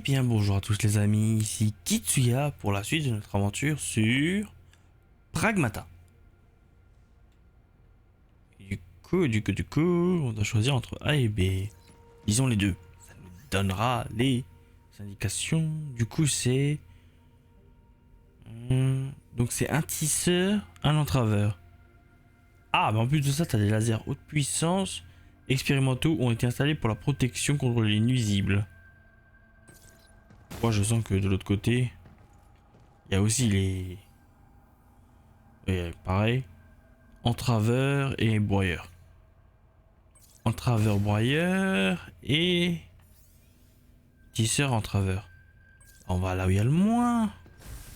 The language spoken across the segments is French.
bien bonjour à tous les amis, ici Kitsuya pour la suite de notre aventure sur Pragmata. Du coup, on doit choisir entre A et B. Disons les deux. Ça nous donnera les indications. Du coup, c'est... Donc c'est un tisseur, un entraveur. Ah, mais en plus de ça, t'as des lasers haute puissance expérimentaux ont été installés pour la protection contre les nuisibles. Moi, je sens que de l'autre côté, il y a aussi les... Et pareil, entraveur et broyeur. Entraveur, broyeur et tisseur, entraveur. On va là où il y a le moins.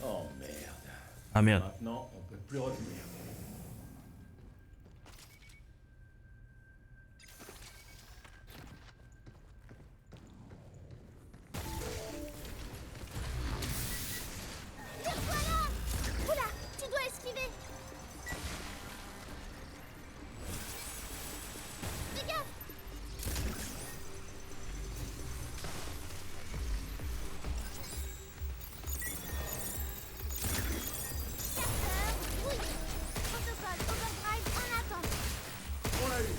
Oh merde. Ah merde. Maintenant, on peut plus revenir. Oula, tu dois esquiver. Fais gaffe. Capteur, oui. Protocole Overdrive en attente. On l'a eu.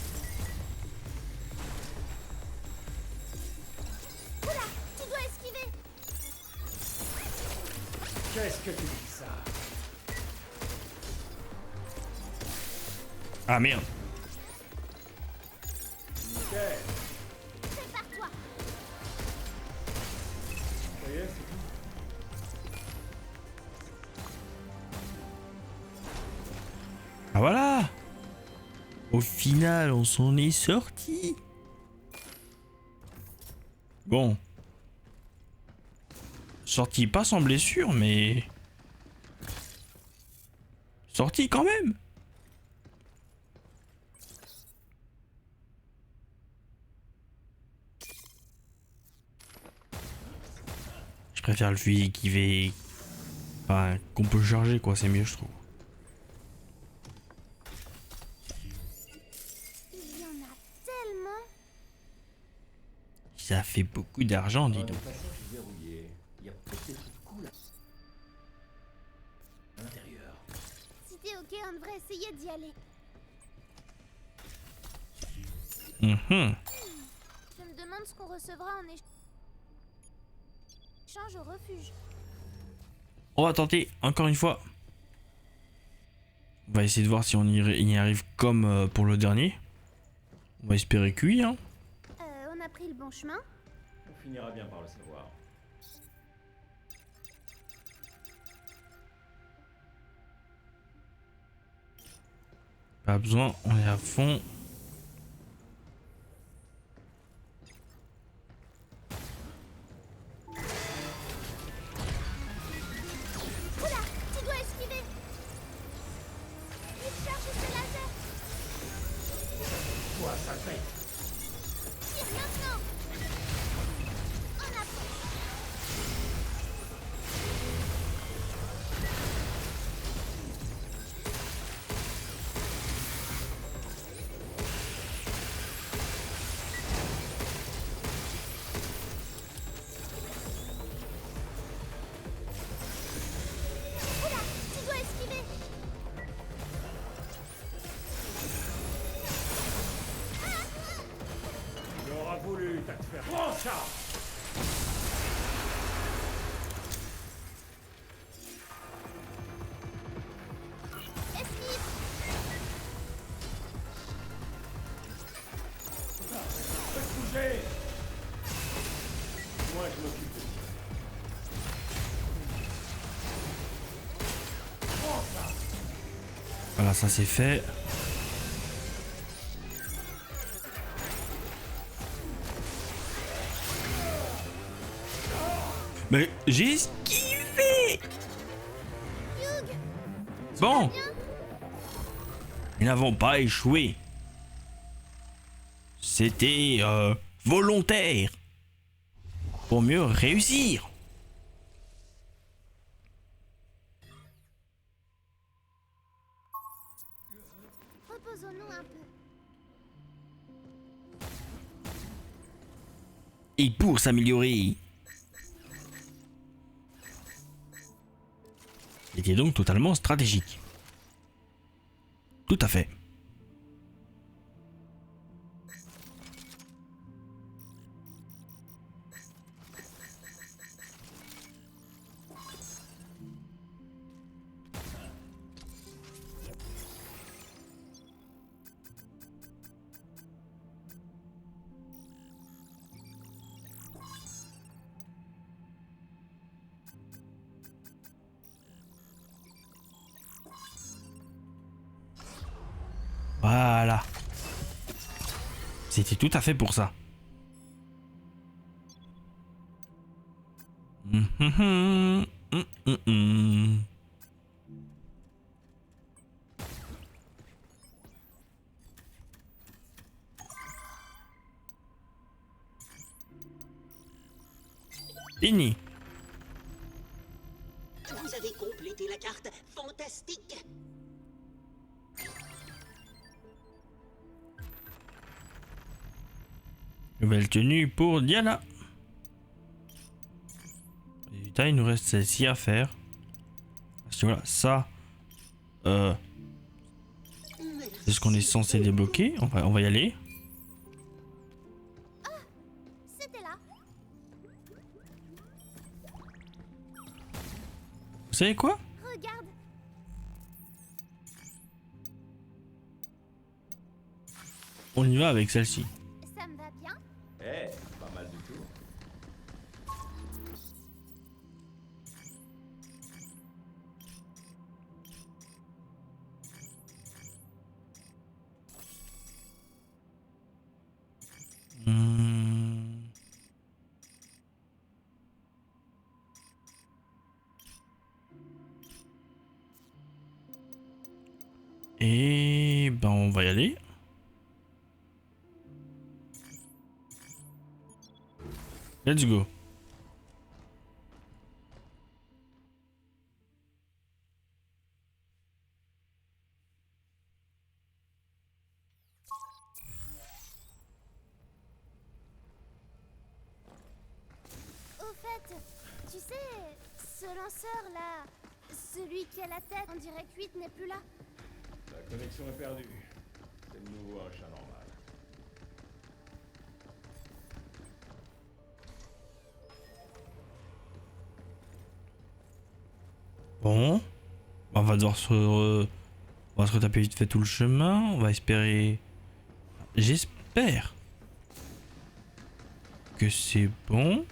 Oula, tu dois esquiver. Qu'est-ce que tu dis ça? Ah merde. Nickel. Prépare-toi. Ça y est, c'est tout. Ah voilà. Au final, on s'en est sorti. Bon. Sorti pas sans blessure, mais... Sorti quand même. Je préfère le fusil qui va... Enfin, qu'on peut charger quoi, c'est mieux je trouve. Il y en a tellement. Ça fait beaucoup d'argent, dis Le donc. passage est verrouillé. Il y a peut-être des trucs cool à l'intérieur. Si t'es ok, on devrait essayer d'y aller. Mhm. Je me demande ce qu'on recevra en échange au refuge. On va tenter, encore une fois. On va essayer de voir si on y arrive comme pour le dernier. On va espérer que oui, hein. On a pris le bon chemin. On finira bien par le savoir. Pas besoin, on est à fond. Oula, tu dois esquiver. Il charge ses lasers. Quoi, ça fait? Tire maintenant. En avant. Oula, tu dois esquiver. Il aura voulu, t'as te faire. Prends ça! Esquive. Faites bouger! Moi, je m'occupe de ça. Prends ça! Voilà, ça c'est fait. Mais j'ai esquivé. Hugh, Bon, bien. nous n'avons pas échoué. C'était volontaire. Pour mieux réussir. Reposons-nous un peu. Et pour s'améliorer, était donc totalement stratégique. Tout à fait. Voilà. C'était tout à fait pour ça. Fini. Vous avez complété la carte. Fantastique. Nouvelle tenue pour Diana. Résultat, il nous reste celle-ci à faire. Parce que voilà, ça, c'est ce qu'on est censé débloquer. On va y aller. C'était là. Vous savez quoi? Regarde. On y va avec celle-ci. Ça me va bien. Eh, pas mal du tout. Hmm. Et ben on va y aller. Let's go. Au fait, tu sais, ce lanceur là, celui qui a la tête, on dirait que 8 n'est plus là. La connexion est perdue. C'est de nouveau un chat normal. Bon. On va devoir on va se retaper vite fait tout le chemin. On va espérer. J'espère que c'est bon.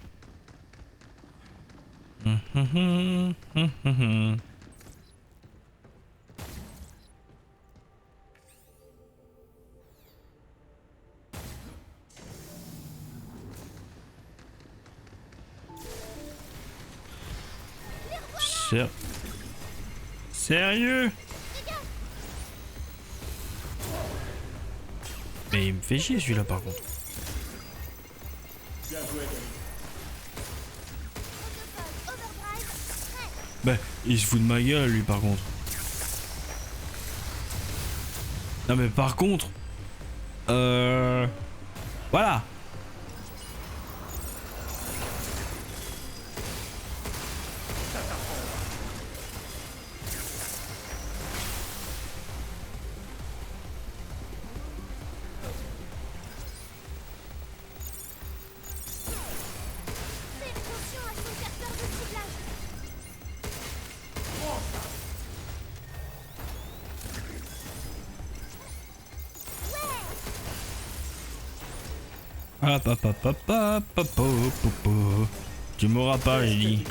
Sérieux? Mais il me fait chier celui-là par contre. Bien joué, Danny. Protocole Overdrive, prêt. Bah, il se fout de ma gueule lui par contre. Non mais par contre, voilà. Fais attention à son capteur de ciblage. Hop, hop, hop, hop, hop, hop, hop, hop, hop. Tu m'auras pas, Ellie.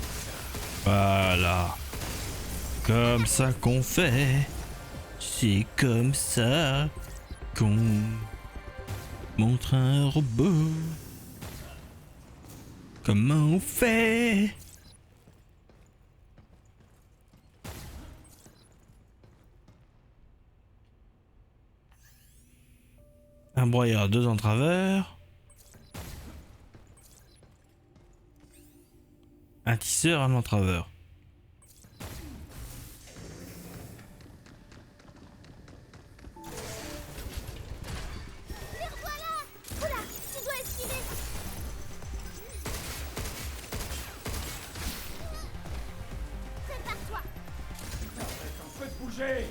Voilà. Comme ça qu'on fait. C'est comme ça qu'on montre un robot. Comment on fait? Un broyeur, 2 en travers. Un tisseur, un entraveur. Les revoilà. Oula, tu dois esquiver. Prépare-toi. bouger.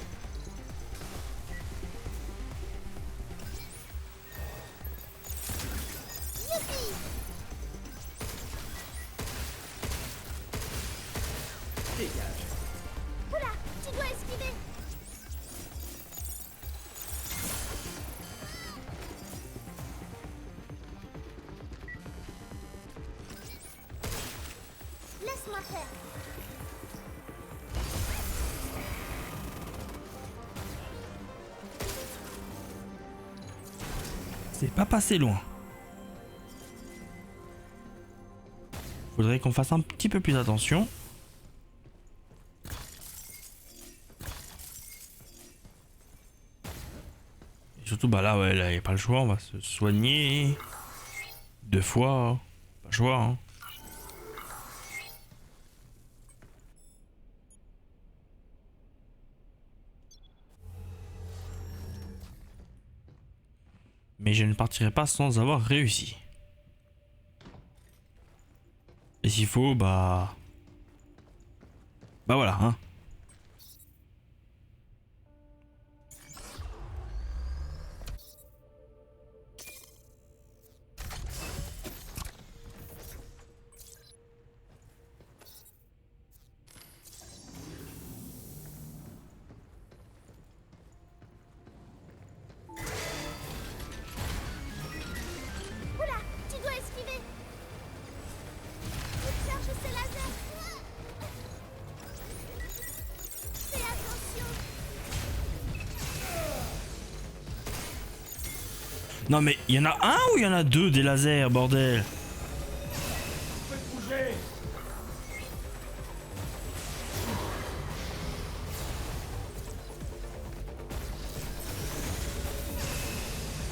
Youpi! Dégage. Oula, tu dois esquiver. Laisse-moi faire. C'est pas passé loin. Faudrait qu'on fasse un petit peu plus attention. Et surtout, bah là, ouais, là, y a pas le choix. On va se soigner 2 fois. Hein. Pas le choix. Hein. Mais je ne partirai pas sans avoir réussi. Et s'il faut, bah voilà, hein. Oula, tu dois esquiver. Il charge ses lasers. Fais attention. Non mais il y en a un ou il y en a deux des lasers, bordel? Faites bouger.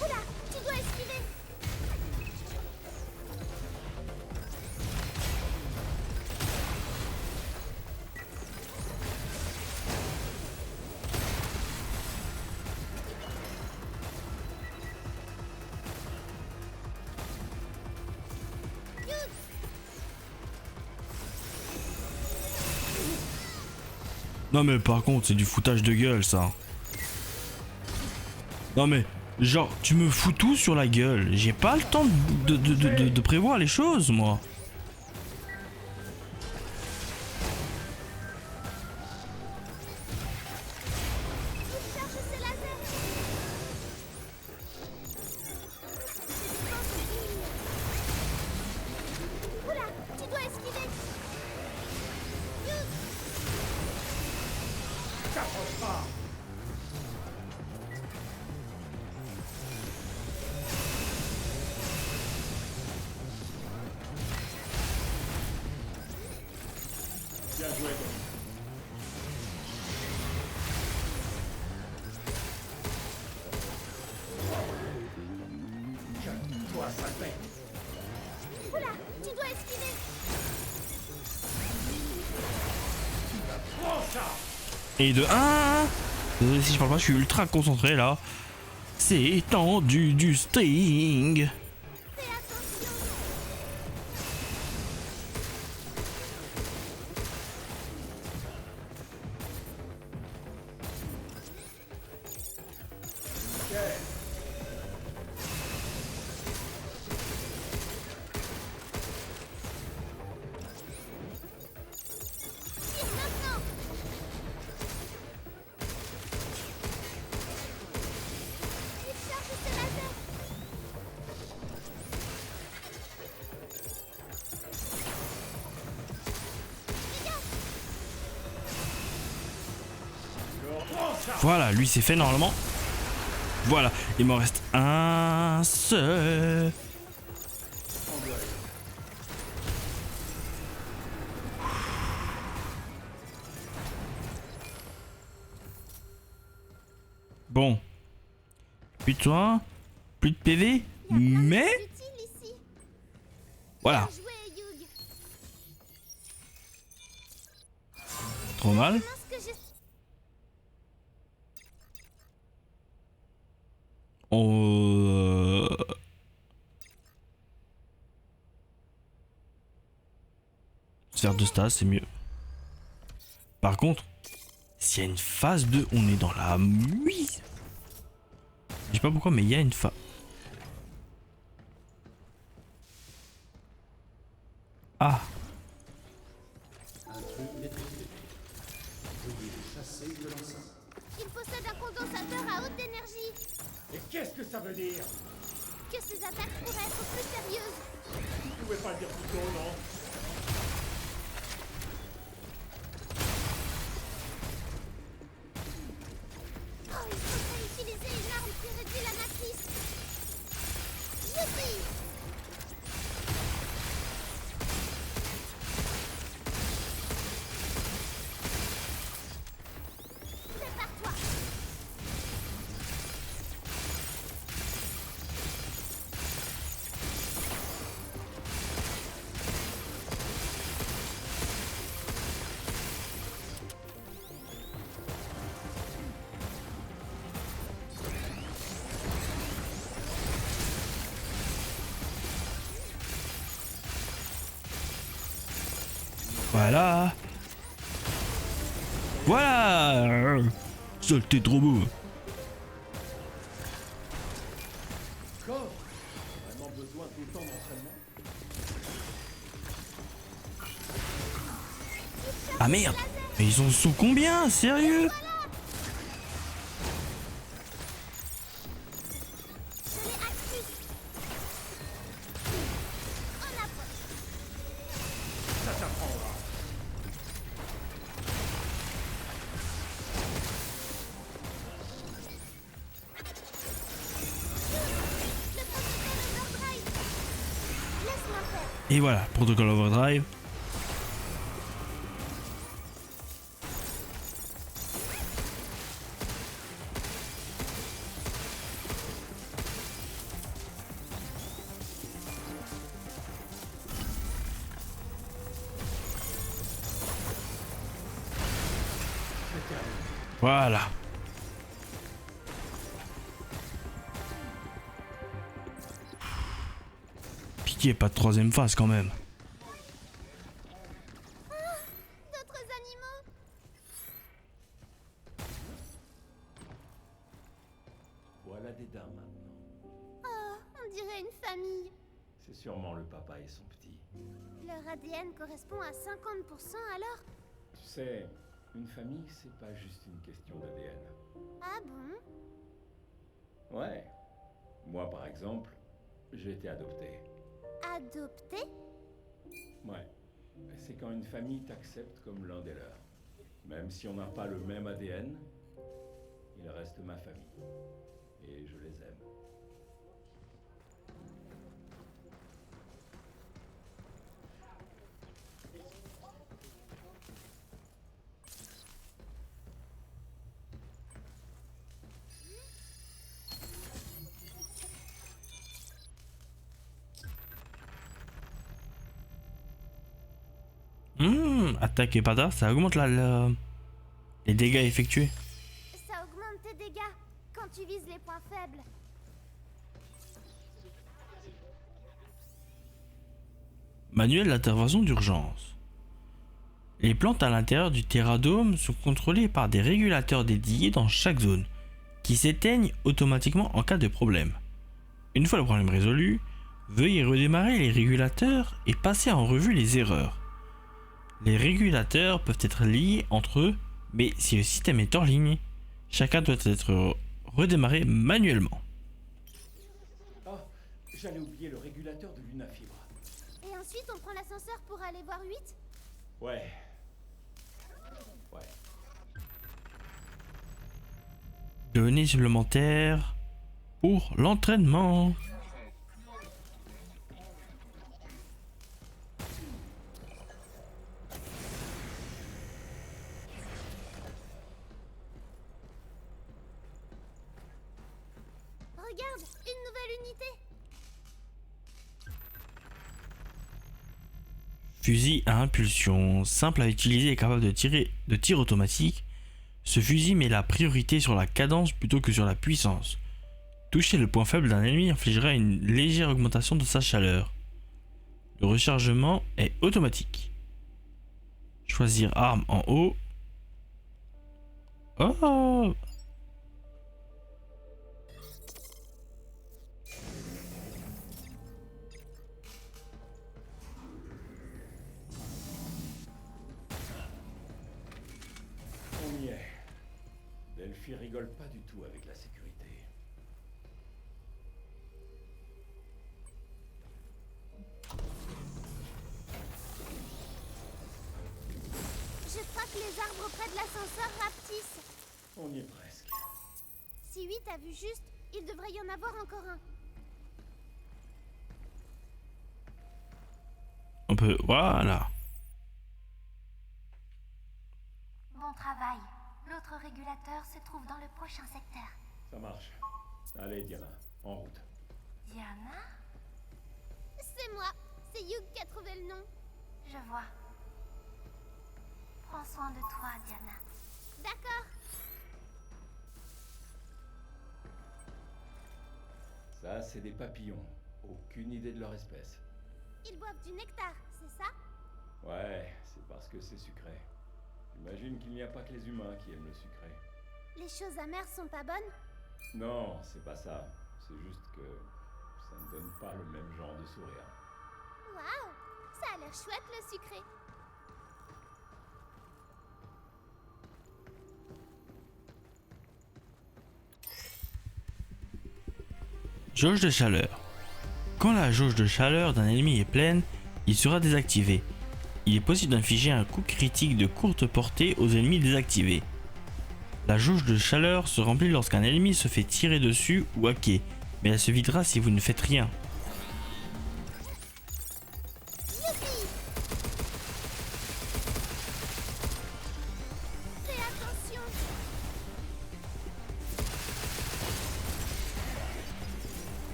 Oula, tu dois esquiver. Non mais par contre, c'est du foutage de gueule ça. Non mais, genre, tu me fous tout sur la gueule. J'ai pas le temps de prévoir les choses, moi. Il charge ses lasers. Oula, tu dois esquiver. T'approche pas. Bien joué, Tom. Calme-toi, sale bête. Oula, tu dois esquiver. Prends ça. Et de 1. Désolé si je parle pas, je suis ultra concentré là. C'est tendu du string. Fais attention. Ok. Tire maintenant. Il charge ses lasers. Prends ça. Voilà, lui c'est fait normalement. Voilà, il m'en reste un seul. Bon. Plus de soins, plus de PV, Il y a plein de mais choses utiles ici. voilà, Bien joué, Hugh. trop mal. Comment ce que j'ai... On... Sphère de stase, c'est mieux. Par contre, S'il y a une phase 2, on est dans la nuit. Je sais pas pourquoi, mais il y a une phase. Ah. Il possède un condensateur à haute énergie. Et qu'est-ce que ça veut dire? Que ses attaques pourraient être plus sérieuses. Vous pouvez pas le dire plus tôt, non? Oh, il faudrait utiliser une arme qui réduit la matrice. Youpi! Prépare-toi. Voilà. Voilà. Seul t'es trop beau. Encore? Vraiment besoin d'autant d'entraînement? Ah merde. Mais ils en sont combien? Sérieux? Je l'ai actif. On approche. Ça t'apprendra. Le protocole Overdrive. Laisse-moi faire. Et voilà, protocole overdrive. Voilà. Pitié, pas de troisième phase quand même. D'autres animaux. Voilà des dames maintenant. Oh, on dirait une famille. C'est sûrement le papa et son petit. Leur ADN correspond à 50% alors? Tu sais, une famille, c'est pas juste une question d'ADN. Ah bon? Ouais. Moi, par exemple, j'ai été adopté. Adopté? Ouais. C'est quand une famille t'accepte comme l'un des leurs. Même si on n'a pas le même ADN, ils restent ma famille. Et je les aime. Attaque et patate, ça augmente les dégâts effectués. Ça augmente tes dégâts quand tu vises les points faibles. Manuel d'intervention d'urgence. Les plantes à l'intérieur du terradome sont contrôlées par des régulateurs dédiés dans chaque zone, qui s'éteignent automatiquement en cas de problème. Une fois le problème résolu, veuillez redémarrer les régulateurs et passer en revue les erreurs. Les régulateurs peuvent être liés entre eux, mais si le système est hors ligne, chacun doit être redémarré manuellement. Oh, j'allais oublier le régulateur de Lunafibre. Et ensuite, on prend l'ascenseur pour aller voir 8? Ouais. Ouais. Données supplémentaires pour l'entraînement. Regarde, une nouvelle unité. Fusil à impulsion, simple à utiliser et capable de tir automatique. Ce fusil met la priorité sur la cadence plutôt que sur la puissance. Toucher le point faible d'un ennemi infligera une légère augmentation de sa chaleur. Le rechargement est automatique. Choisir arme en haut. Oh! On y est. Delphi rigole pas du tout avec la sécurité. Je crois que les arbres près de l'ascenseur rapetissent. On y est presque. Si 8 a vu juste, il devrait y en avoir encore un. On peut... Voilà. Bon travail. L'autre régulateur se trouve dans le prochain secteur. Ça marche. Allez, Diana, en route. Diana? C'est moi. C'est Hugh qui a trouvé le nom. Je vois. Prends soin de toi, Diana. D'accord. Ça, c'est des papillons. Aucune idée de leur espèce. Ils boivent du nectar, c'est ça? Ouais, c'est parce que c'est sucré. J'imagine qu'il n'y a pas que les humains qui aiment le sucré. Les choses amères sont pas bonnes? Non, c'est pas ça. C'est juste que ça ne donne pas le même genre de sourire. Waouh! Ça a l'air chouette le sucré. Jauge de chaleur. Quand la jauge de chaleur d'un ennemi est pleine, il sera désactivé. Il est possible d'infliger un coup critique de courte portée aux ennemis désactivés. La jauge de chaleur se remplit lorsqu'un ennemi se fait tirer dessus ou hacker, mais elle se videra si vous ne faites rien. Youpi! Fais attention!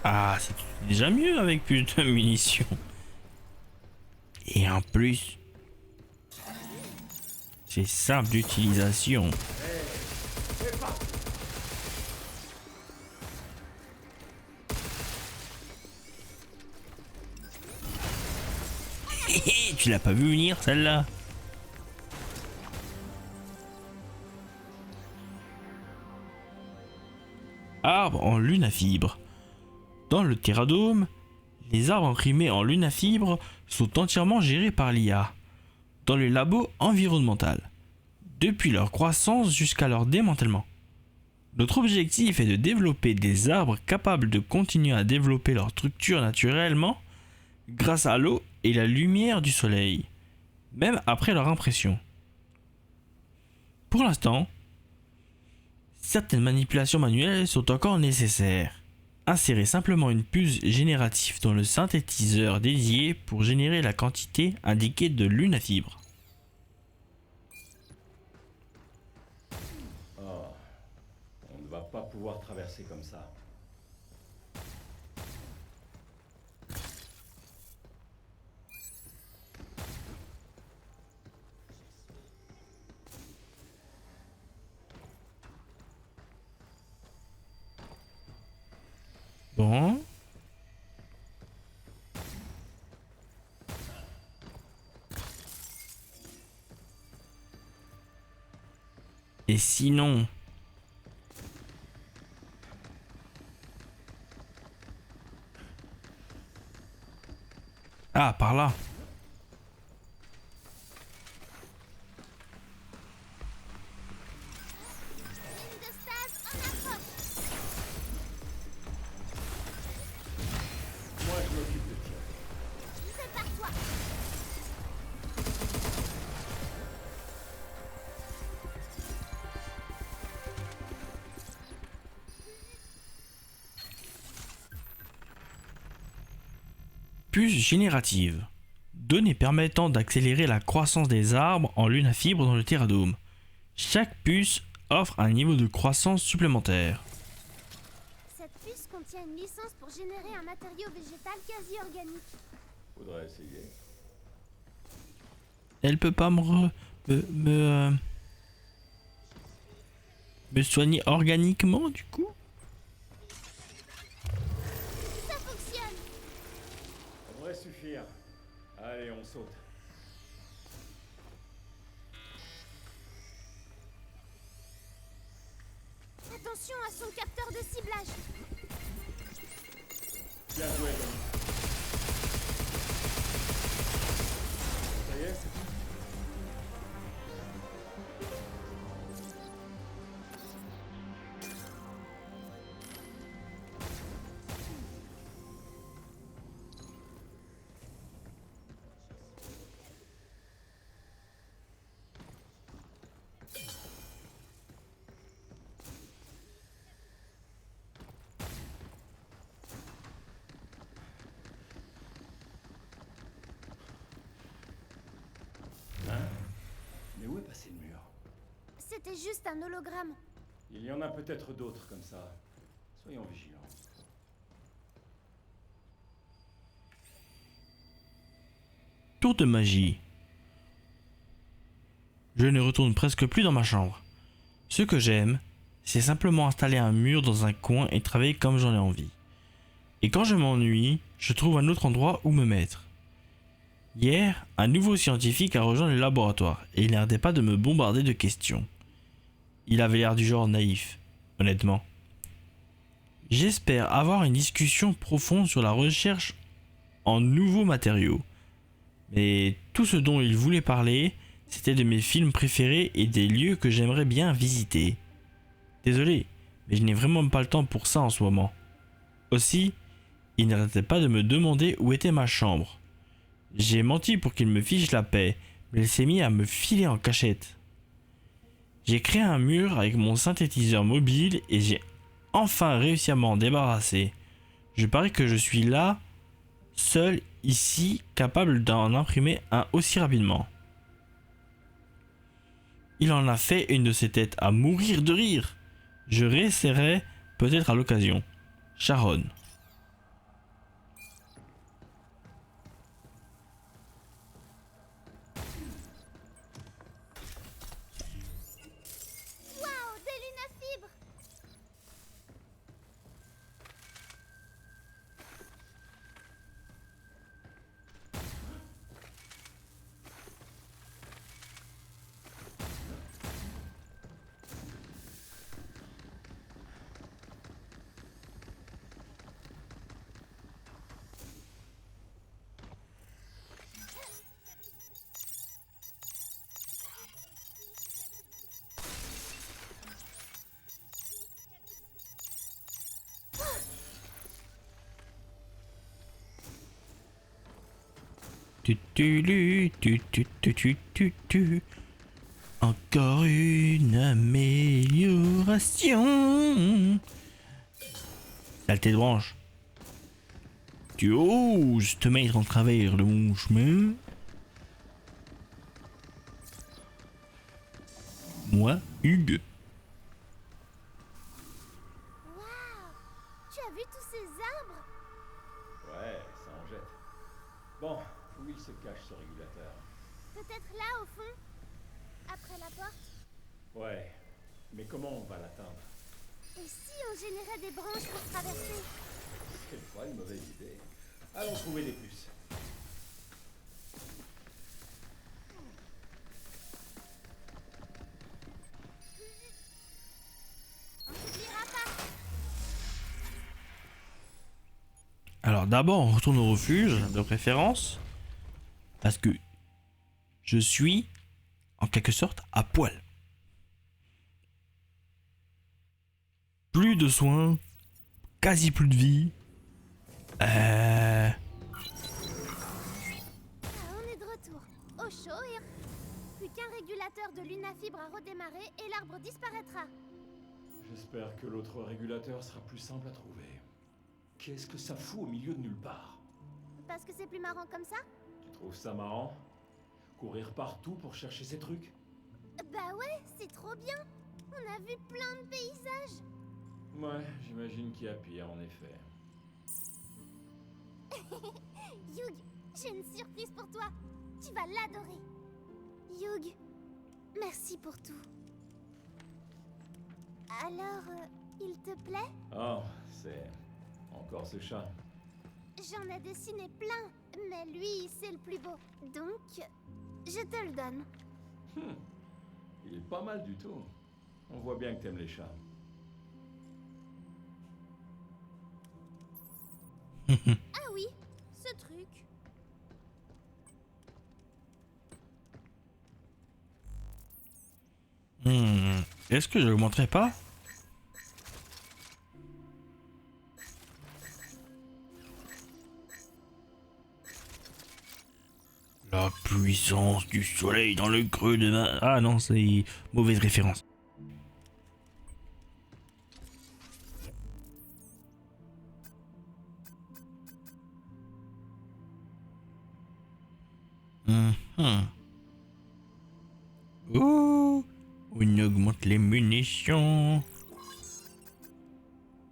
Ah, c'est déjà mieux avec plus de munitions. Et en plus, c'est simple d'utilisation. Tu l'as pas vu venir celle-là? Arbre en lunafibre. Dans le Terradome, les arbres imprimés en lunafibre sont entièrement gérés par l'IA, dans le labo environnemental, depuis leur croissance jusqu'à leur démantèlement. Notre objectif est de développer des arbres capables de continuer à développer leur structure naturellement grâce à l'eau et la lumière du soleil, même après leur impression. Pour l'instant, certaines manipulations manuelles sont encore nécessaires. Insérez simplement une puce générative dans le synthétiseur dédié pour générer la quantité indiquée de lunafibre. Oh, on ne va pas pouvoir traverser comme ça. Bon. Et sinon... Ah, par là. Ligne de stase en approche. Moi, je m'occupe de tirer. Prépare-toi. Puce générative. Données permettant d'accélérer la croissance des arbres en lunafibre dans le Terradome. Chaque puce offre un niveau de croissance supplémentaire. Cette puce contient une licence pour générer un matériau végétal quasi organique. Faudrait essayer. Elle peut pas me soigner organiquement du coup? Ça fonctionne. Ça devrait suffire. Allez, on saute. attention à son capteur de ciblage. Bien joué, Tommy. Ça y est, c'est tout. Mais où est passé le mur? C'était juste un hologramme. Il y en a peut-être d'autres comme ça. Soyons vigilants. Tour de magie. Je ne retourne presque plus dans ma chambre. Ce que j'aime, c'est simplement installer un mur dans un coin et travailler comme j'en ai envie. Et quand je m'ennuie, je trouve un autre endroit où me mettre. Hier, un nouveau scientifique a rejoint le laboratoire et il n'arrêtait pas de me bombarder de questions. Il avait l'air du genre naïf, honnêtement. J'espère avoir une discussion profonde sur la recherche en nouveaux matériaux. Mais tout ce dont il voulait parler, c'était de mes films préférés et des lieux que j'aimerais bien visiter. Désolé, mais je n'ai vraiment pas le temps pour ça en ce moment. Aussi, il n'arrêtait pas de me demander où était ma chambre. J'ai menti pour qu'il me fiche la paix, mais il s'est mis à me filer en cachette. J'ai créé un mur avec mon synthétiseur mobile et j'ai enfin réussi à m'en débarrasser. Je parie que je suis là, seul ici, capable d'en imprimer un aussi rapidement. Il en a fait une de ses têtes à mourir de rire. Je réessayerai peut-être à l'occasion. Sharon. Waouh, des lunafibres! Encore une amélioration. Saleté de branche. Tu oses te mettre en travers de mon chemin? Moi, Hugues. Waouh! Tu as vu tous ces arbres? Ouais, ça en jette. Bon, où il se cache ce régulateur? Peut-être là au fond? Après la porte? Ouais, mais comment on va l'atteindre? Et si on générait des branches pour traverser? C'est pas une mauvaise idée. Allons trouver des puces. On n'oubliera pas! Alors d'abord on retourne au refuge de préférence. Parce que je suis en quelque sorte à poil. Plus de soins, quasi plus de vie. Ah, on est de retour. Au chaud et... Plus qu'un régulateur de lunafibre à redémarrer et l'arbre disparaîtra. J'espère que l'autre régulateur sera plus simple à trouver. Qu'est-ce que ça fout au milieu de nulle part? Parce que c'est plus marrant comme ça? Tu trouves ça marrant? Courir partout pour chercher ces trucs? Bah ouais, c'est trop bien. On a vu plein de paysages. Ouais, j'imagine qu'il y a pire en effet. Hugh, j'ai une surprise pour toi. Tu vas l'adorer. Hugh, merci pour tout. Alors, il te plaît? Oh, c'est... encore ce chat. J'en ai dessiné plein, mais lui, c'est le plus beau. Donc, je te le donne. Il est pas mal du tout. On voit bien que t'aimes les chats. Ah oui, ce truc. Est-ce que je l'augmenterai pas? La puissance du soleil dans le creux de ma... Ah non, c'est mauvaise référence. Oh, on augmente les munitions.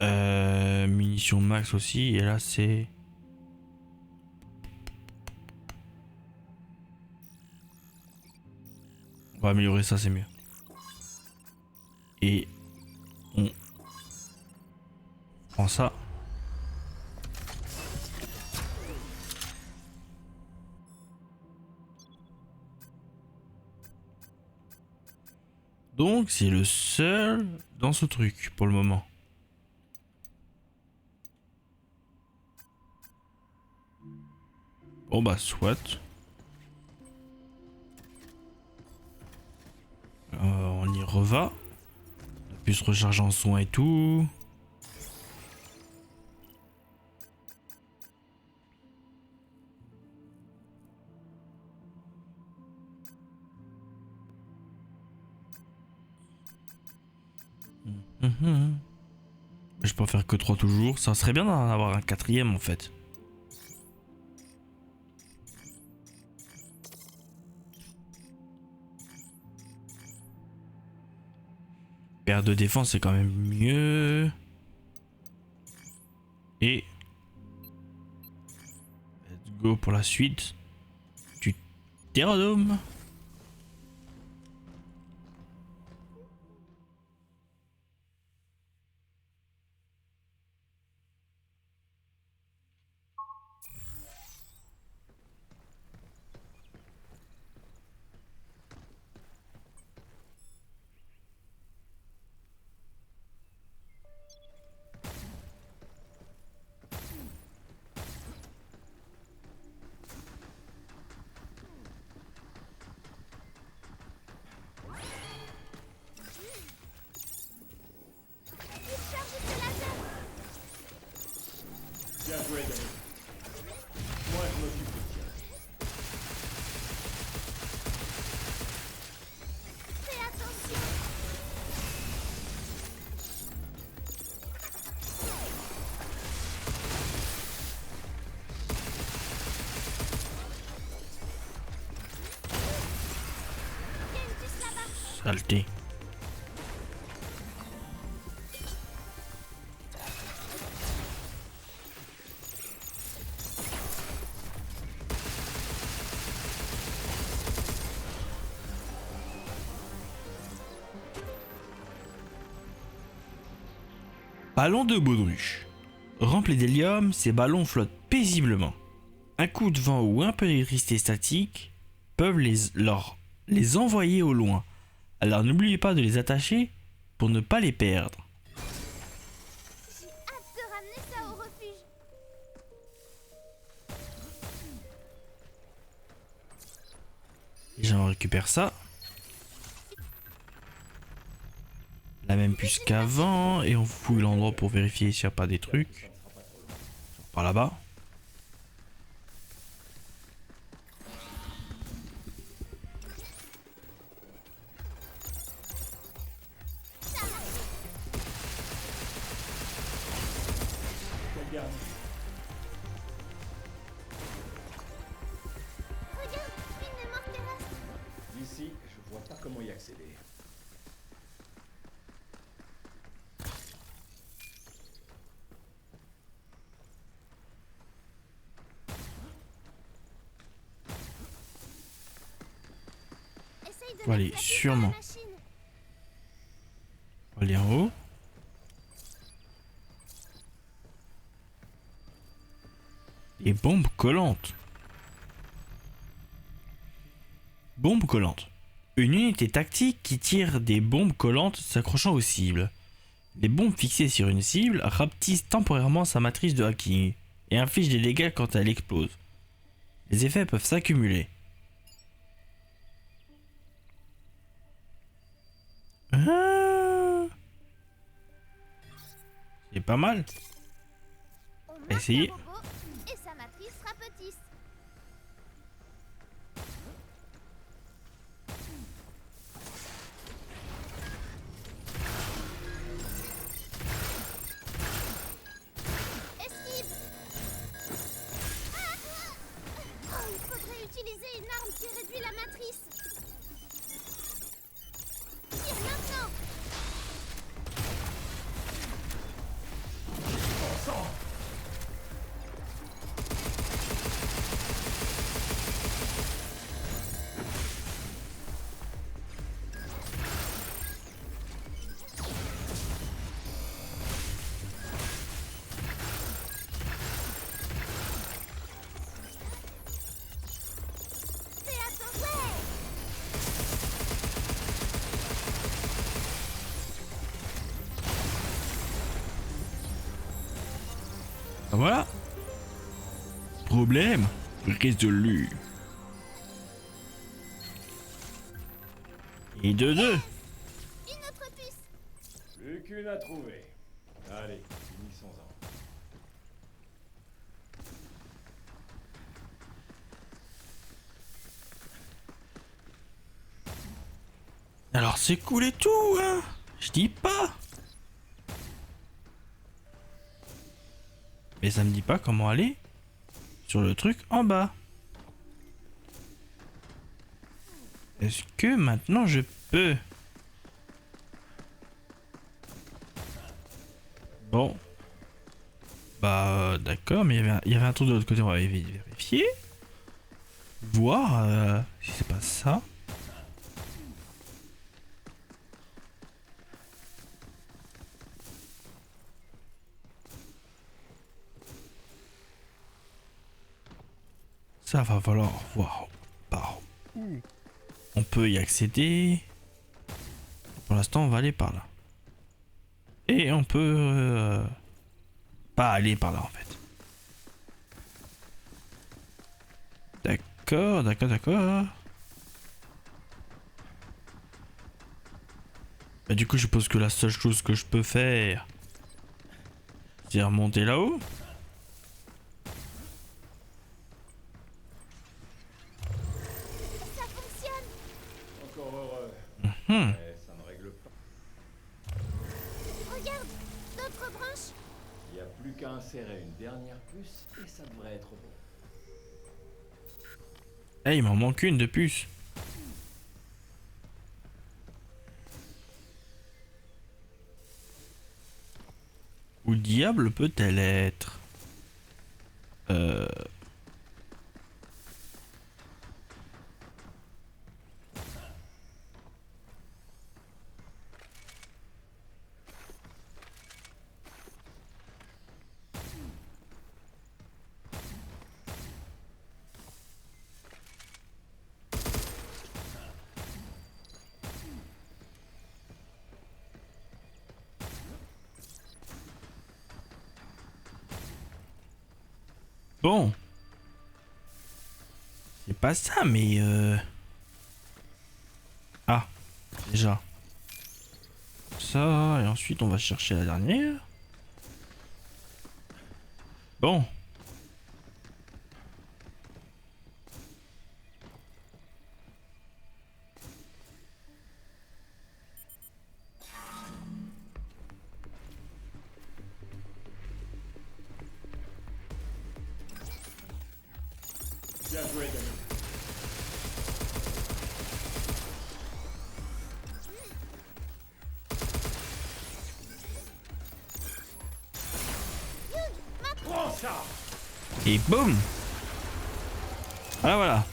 Munitions max aussi, et là c'est... On va améliorer ça, c'est mieux. Et on prend ça. Donc c'est le seul dans ce truc pour le moment. Bon bah soit. On y reva. On a pu se recharger en soins et tout. Je peux en faire que 3 toujours. Ça serait bien d'en avoir un 4e en fait. Perte de défense c'est quand même mieux. Et let's go pour la suite du Terradome. Bien joué, Danny. Moi, je m'occupe de ça. Fais attention. Il y a une puce là-bas. Saleté. Ballon de baudruche. Remplis d'hélium, ces ballons flottent paisiblement. Un coup de vent ou un peu d'électricité statique peuvent les envoyer au loin. Alors n'oubliez pas de les attacher pour ne pas les perdre. J'ai hâte de ramener ça au refuge. Déjà on récupère ça. La même puce qu'avant et on fouille l'endroit pour vérifier s'il n'y a pas des trucs. Par là-bas. Regarde. Regarde, une mémoire terrestre. D'ici, je vois pas comment y accéder. Essaye de Faut aller mettre la puce dans la sûrement. machine. On va aller en haut. Et bombes collantes. Bombes collantes. Une unité tactique qui tire des bombes collantes s'accrochant aux cibles. Les bombes fixées sur une cible rapetissent temporairement sa matrice de hacking et inflige des dégâts quand elle explose. Les effets peuvent s'accumuler. Ah. C'est pas mal. On marque Essayez. un robot et sa matrice rapetisse. Esquive. Oh, il faudrait utiliser une arme qui réduit la matrice. Tire maintenant. Fais attention. Ouais. Voilà. Problème résolu. Et de deux. Une autre puce. Plus qu'une à trouver. Allez, finissons-en. Alors c'est cool et tout, hein. Je dis pas. Mais ça me dit pas comment aller sur le truc en bas. Est-ce que maintenant je peux? Bon. Bah d'accord, mais il y avait un truc de l'autre côté, on va vérifier. Voir si c'est pas ça. Ça va falloir voir par où on peut y accéder. Pour l'instant, on va aller par là. Et on peut pas aller par là en fait. D'accord, d'accord, d'accord. Bah, du coup, je suppose que la seule chose que je peux faire, c'est remonter là-haut. Ça fonctionne. Encore heureux. Hmm. Mais ça ne règle pas. Regarde, d'autres branches. Il n'y a plus qu'à insérer une dernière puce et ça devrait être bon. Eh, il m'en manque une de puce. Où diable peut-elle être? Bon. C'est pas ça, mais ah, déjà. Ça, et ensuite on va chercher la dernière. Bon. Bien joué, Dani. Prends ça. Et boum. Voilà, voilà.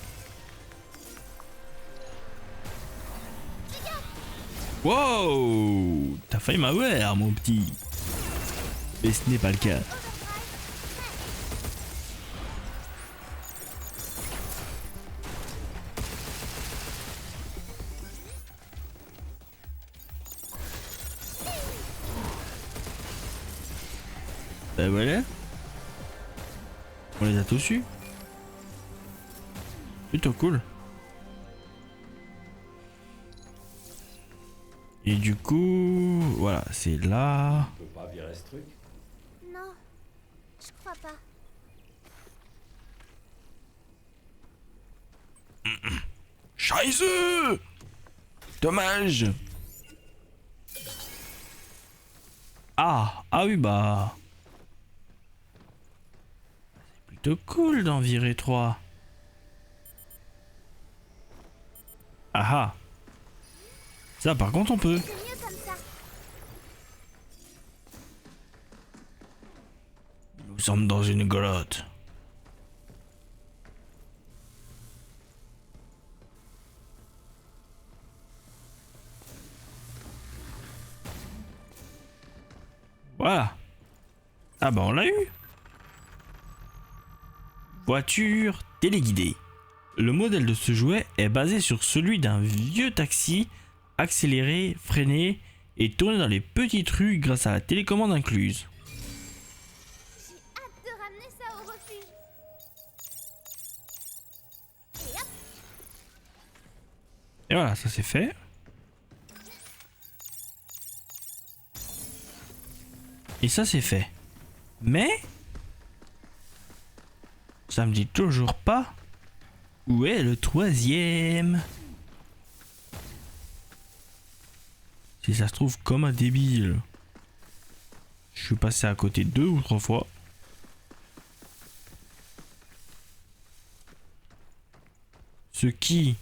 Wow. T'as failli m'avoir, mon petit. Mais ce n'est pas le cas. Ben voilà. On les a tous eus. Plutôt cool. Et du coup, voilà, c'est là. Tu peux pas virer ce truc? Non, je crois pas. Scheiße! Dommage. Ah oui bah. C'est plutôt cool d'en virer 3. Ah ah. Ça par contre on peut. C'est mieux comme ça. Nous sommes dans une grotte. Voilà. Ah bah on l'a eu. Voiture téléguidée. Le modèle de ce jouet est basé sur celui d'un vieux taxi accéléré, freiné et tourné dans les petites rues grâce à la télécommande incluse. J'ai hâte de ramener ça au refuge. Et hop, Et voilà, ça c'est fait. Et ça c'est fait. Mais ça me dit toujours pas où est le troisième. Si ça se trouve comme un débile. Je suis passé à côté 2 ou 3 fois. Ce qui,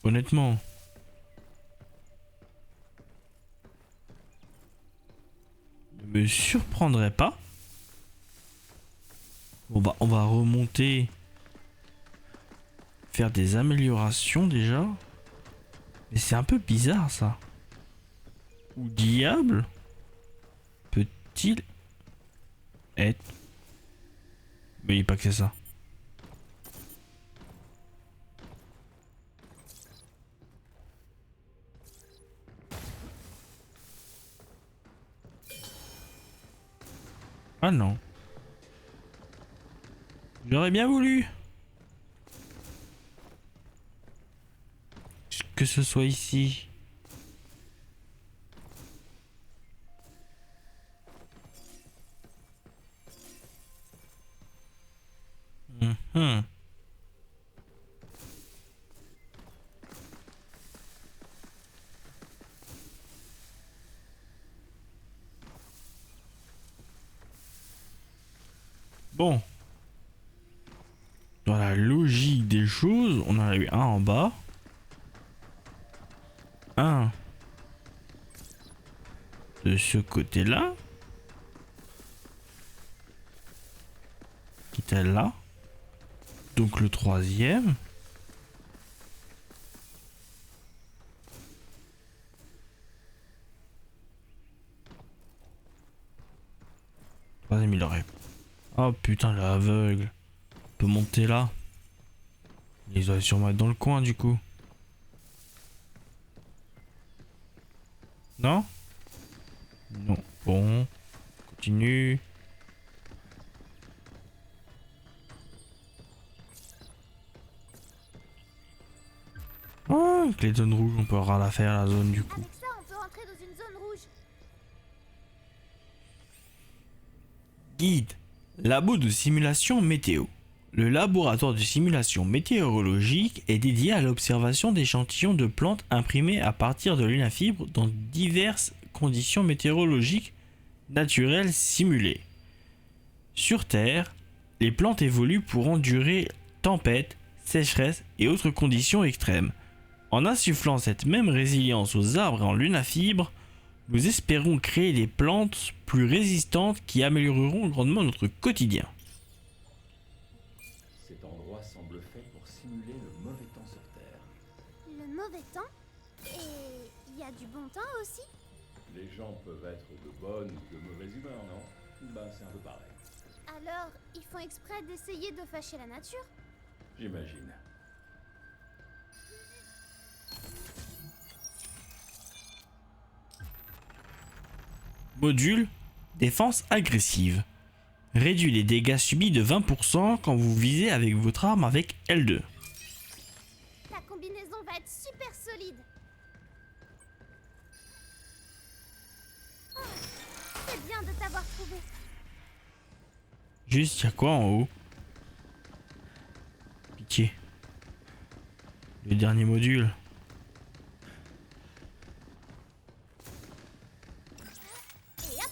honnêtement, ne me surprendrait pas. On va remonter, faire des améliorations déjà. Mais c'est un peu bizarre ça. Où diable peut-il être? Mais il n'est pas que c'est ça. Ah non. J'aurais bien voulu que ce soit ici. Mhm. Bon. Dans la logique des choses, on en a eu un en bas. Un de ce côté-là. Qui était là. Donc le troisième. Troisième il aurait. Oh putain l'aveugle. On peut monter là. Il doit sûrement être dans le coin du coup. Non? Non. Bon. Continue. Oh, avec les zones rouges, on peut avoir la faire la zone du coup. avec ça, on peut rentrer dans une zone rouge. Guide. Labo de simulation météo. Le laboratoire de simulation météorologique est dédié à l'observation d'échantillons de plantes imprimés à partir de l'UNAFIBRE dans diverses conditions météorologiques naturelles simulées. Sur Terre, les plantes évoluent pour endurer tempêtes, sécheresses et autres conditions extrêmes. En insufflant cette même résilience aux arbres et en LunaFibre, nous espérons créer des plantes plus résistantes qui amélioreront grandement notre quotidien. Cet endroit semble fait pour simuler le mauvais temps sur Terre. Le mauvais temps. Et il y a du bon temps aussi. Les gens peuvent être de bonne ou de mauvaise humeur, non? Ben, c'est un peu pareil. Alors, ils font exprès d'essayer de fâcher la nature. J'imagine. Module défense agressive. Réduit les dégâts subis de 20% quand vous visez avec votre arme avec L2. Ta combinaison va être super solide. Oh, c'est bien de t'avoir trouvé. Juste, y a quoi en haut? Pitié. Le dernier module. Et hop,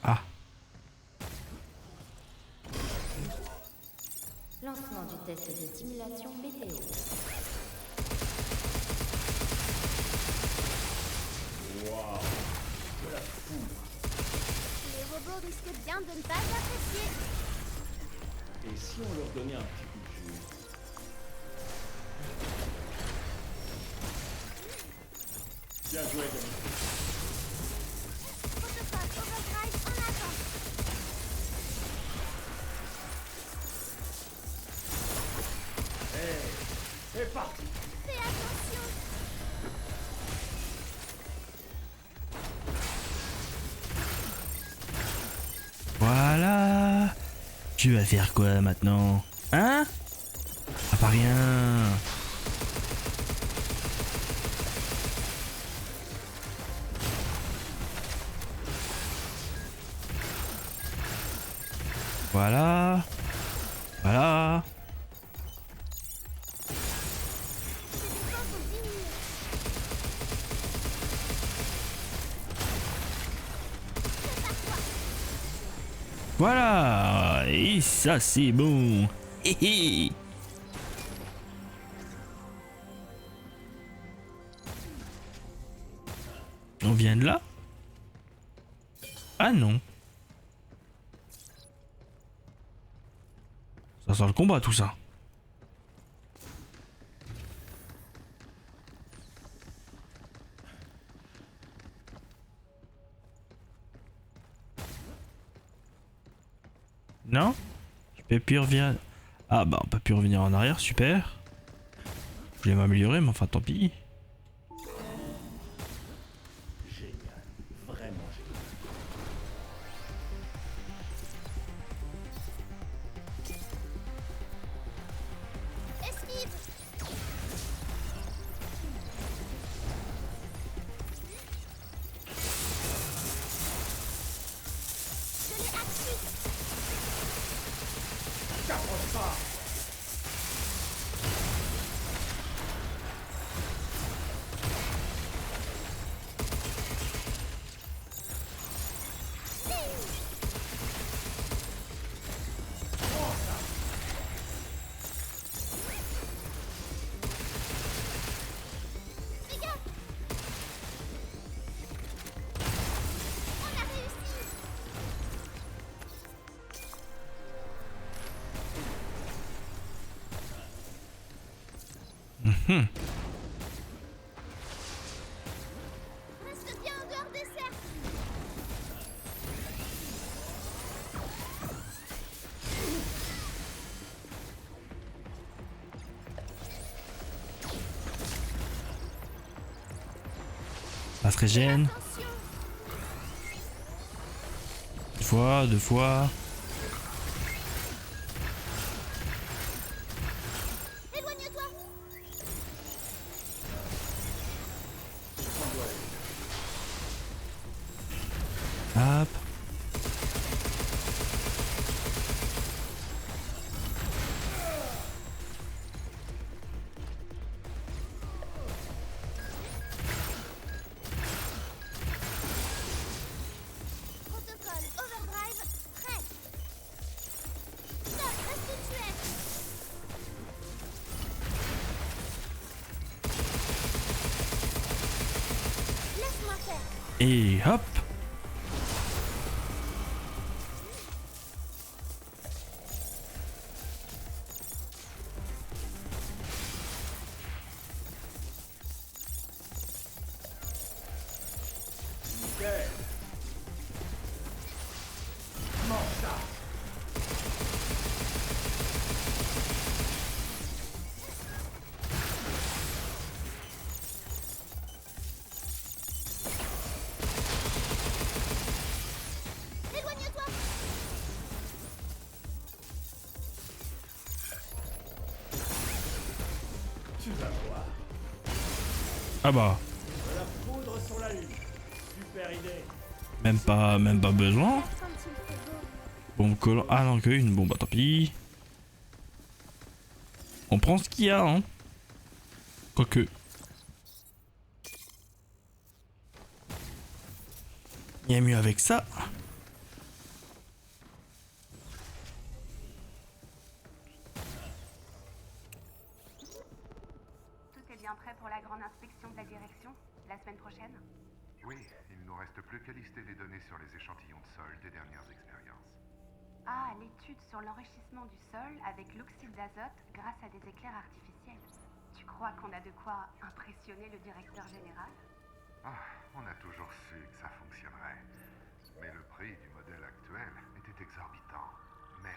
Ah, Lancement du test de simulation météo. les robots risquent bien de ne pas apprécier. Et si on leur donnait un petit coup de jus? Bien joué, Denis. Protocole Overdrive en attente. C'est parti. Fais attention. voilà. Tu vas faire quoi maintenant? Hein? Ah, pas rien. Voilà. Voilà. Tes défenses ont diminué. Prépare-toi. Voilà. Et ça, c'est bon. Hé hé. On vient de là? Ah non. Ça sent le combat tout ça. Non? Je peux plus revenir. Ah bah on peut plus revenir en arrière, super. Je voulais m'améliorer mais enfin tant pis. Génial. Vraiment génial. Esquive. Je l'ai actif. T'approche pas. Fais gaffe. On a réussi. Reste bien en dehors des cercles. Ça se régène. Attention. Une fois, deux fois. Éloigne-toi. Hop. Protocole Overdrive prêt. Stop, reste où tu es. Laisse-moi faire. Et hop. Nickel. Mange ça. Ah bah, De la foudre sur la lune. Super idée. même pas besoin. Quand il fait beau. Bombe collant. Ah non, que une bombe, bah tant pis. On prend ce qu'il y a, hein. Quoique. Il y a mieux avec ça. Tout est bien prêt pour la grande inspection de la direction, la semaine prochaine? Oui, il ne nous reste plus qu'à lister les données sur les échantillons de sol des dernières expériences. Ah, l'étude sur l'enrichissement du sol avec l'oxyde d'azote grâce à des éclairs artificiels. Tu crois qu'on a de quoi impressionner le directeur général? Ah, on a toujours su que ça fonctionnerait. Mais le prix du modèle actuel était exorbitant. Mais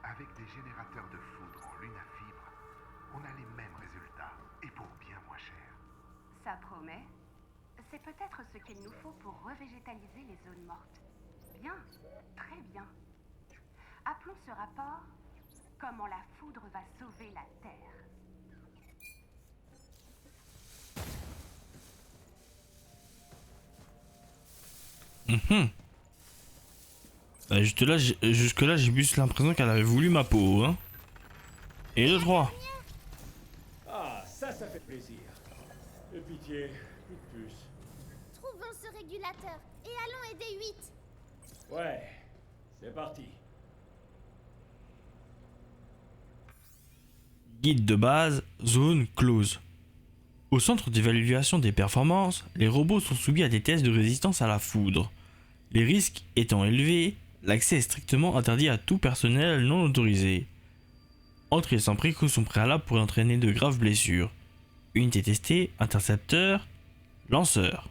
avec des générateurs de foudre en lunafibre, on a les mêmes résultats et pour bien moins cher. Ça promet. C'est peut-être ce qu'il nous faut pour revégétaliser les zones mortes. Bien, très bien. Appelons ce rapport « Comment la foudre va sauver la Terre ». Jusque-là, j'ai plus l'impression qu'elle avait voulu ma peau, hein. Et le 3. Ah, ça fait plaisir. De pitié, plus de puce. Trouvons ce régulateur et allons aider 8. Ouais, c'est parti. Guide de base, zone close. Au centre d'évaluation des performances, les robots sont soumis à des tests de résistance à la foudre. Les risques étant élevés, l'accès est strictement interdit à tout personnel non autorisé. Entrer sans précaution préalable pourrait entraîner de graves blessures. Unité testée, intercepteur, lanceur.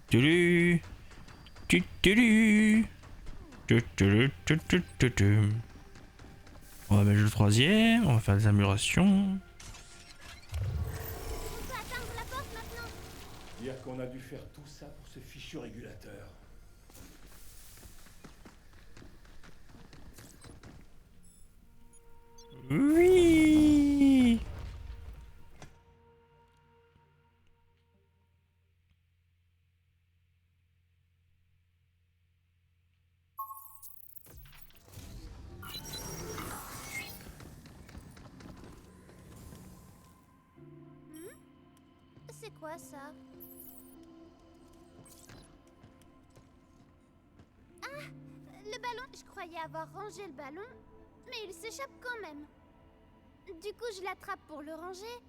Tulu. Tutulu. Tututu. On va mettre le 3e, on va faire des améliorations. On peut atteindre la porte maintenant. Dire qu'on a dû faire tout ça pour ce fichu régulateur. Oui. C'est quoi ça? Ah, le ballon. Je croyais avoir rangé le ballon, mais il s'échappe quand même. Du coup, je l'attrape pour le ranger,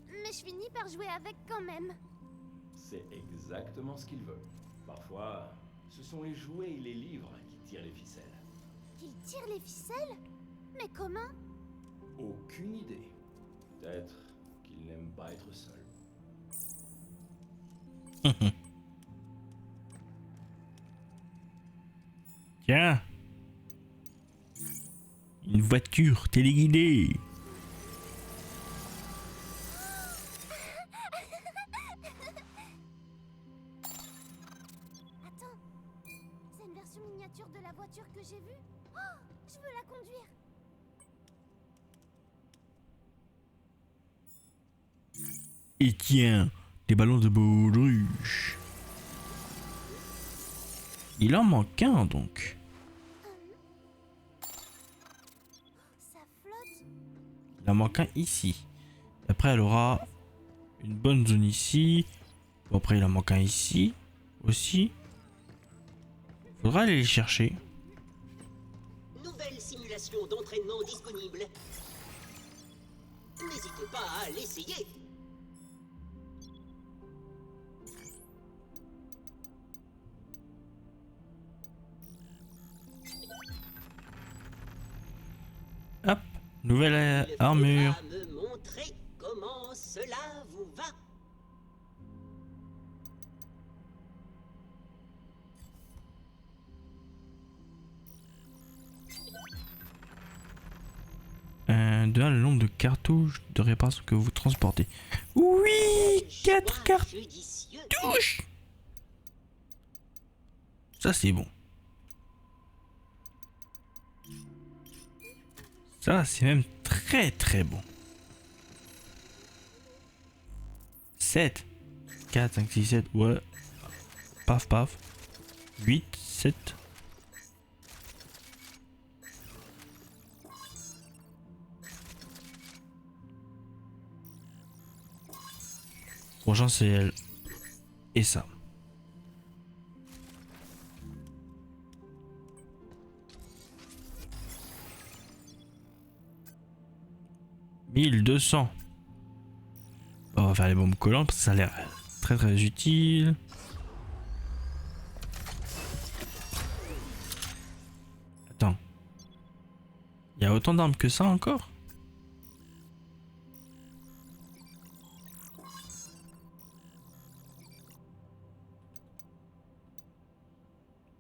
mais je finis par jouer avec quand même. C'est exactement ce qu'il veut. Parfois, ce sont les jouets et les livres qui tirent les ficelles. Il tire les ficelles? Mais comment? Aucune idée. Peut-être qu'il n'aime pas être seul. Tiens. Une voiture téléguidée. Attends, c'est une version miniature de la voiture que j'ai vue. Oh, je veux la conduire. Et tiens, des ballons de baudruche. Il en manque un donc. Ça flotte. Il en manque un ici. Après, elle aura une bonne zone ici. Bon, après, il en manque un ici aussi. Faudra aller les chercher. Nouvelle simulation d'entraînement disponible. N'hésitez pas à l'essayer. Hop, nouvelle Il armure. faudra me montrer comment cela vous va. De 1, le nombre de cartouches de réparation que vous transportez. Oui, 4 choix cartes judicieux. touche. Ça c'est bon. Ça c'est même très très bon. 7. 4, 5, 6, 7. Ouais. Paf paf. 8, 7. Prochain c'est elle. Et ça. « 1200. » On va faire les bombes collantes parce que ça a l'air très très utile. Attends. Il y a autant d'armes que ça encore?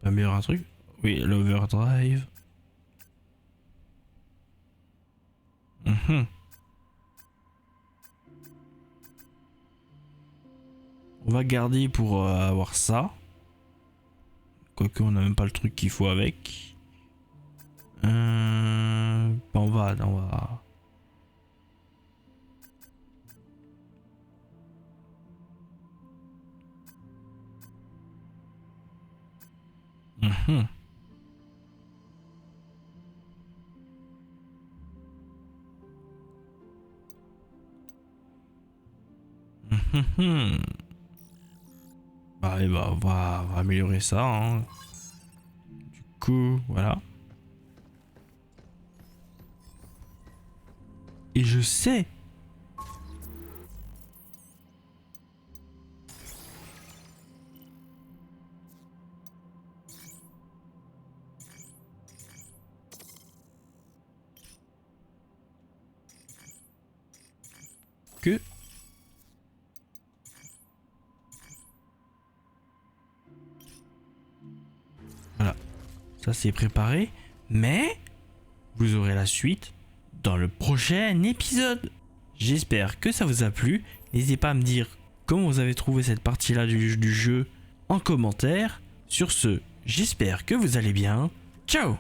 Pas meilleur un truc? Oui, l'overdrive. On va garder pour avoir ça. Quoique on n'a même pas le truc qu'il faut avec. On va. Allez, bah, on va améliorer ça. Hein. Du coup, voilà. Et je sais. Que voilà, ça c'est préparé, mais vous aurez la suite dans le prochain épisode. J'espère que ça vous a plu. N'hésitez pas à me dire comment vous avez trouvé cette partie-là du jeu en commentaire. Sur ce, j'espère que vous allez bien. Ciao!